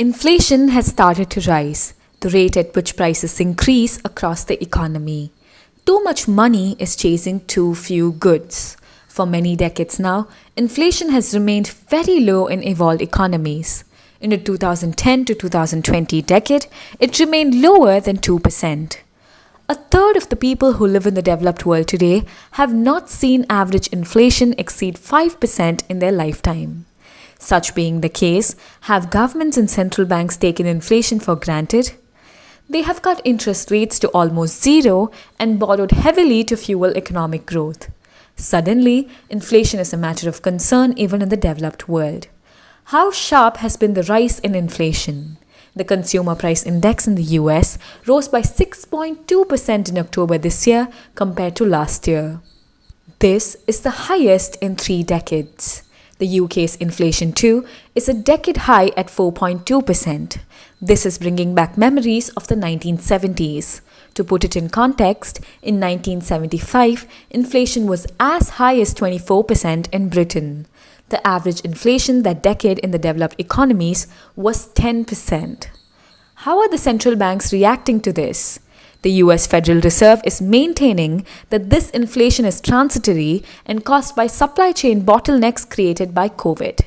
Inflation has started to rise, the rate at which prices increase across the economy. Too much money is chasing too few goods. For many decades now, inflation has remained very low in evolved economies. In the 2010 to 2020 decade, it remained lower than 2%. A third of the people who live in the developed world today have not seen average inflation exceed 5% in their lifetime. Such being the case, have governments and central banks taken inflation for granted? They have cut interest rates to almost zero and borrowed heavily to fuel economic growth. Suddenly, inflation is a matter of concern even in the developed world. How sharp has been the rise in inflation? The Consumer Price Index in the US rose by 6.2% in October this year compared to last year. This is the highest in 3 decades. The UK's inflation too is a decade high at 4.2%. This is bringing back memories of the 1970s. To put it in context, in 1975, inflation was as high as 24% in Britain. The average inflation that decade in the developed economies was 10%. How are the central banks reacting to this? The US Federal Reserve is maintaining that this inflation is transitory and caused by supply chain bottlenecks created by COVID.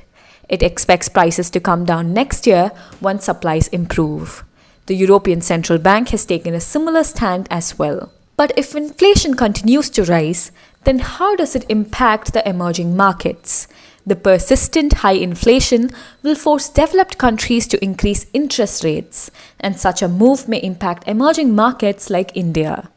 It expects prices to come down next year once supplies improve. The European Central Bank has taken a similar stand as well. But if inflation continues to rise, then how does it impact the emerging markets? The persistent high inflation will force developed countries to increase interest rates, and such a move may impact emerging markets like India.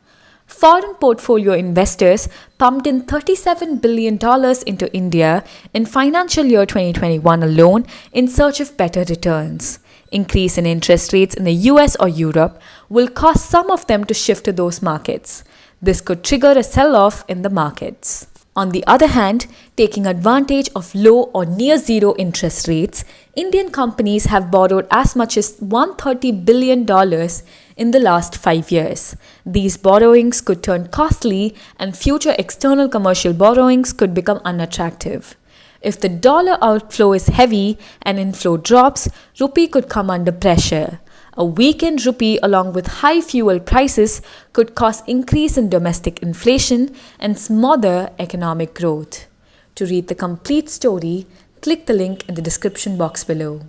Foreign portfolio investors pumped in $37 billion into India in financial year 2021 alone in search of better returns. Increase in interest rates in the US or Europe will cause some of them to shift to those markets. This could trigger a sell-off in the markets. On the other hand, taking advantage of low or near zero interest rates, Indian companies have borrowed as much as $130 billion in the last 5 years. These borrowings could turn costly and future external commercial borrowings could become unattractive. If the dollar outflow is heavy and inflow drops, rupee could come under pressure. A weakened rupee along with high fuel prices could cause increase in domestic inflation and smother economic growth. To read the complete story, click the link in the description box below.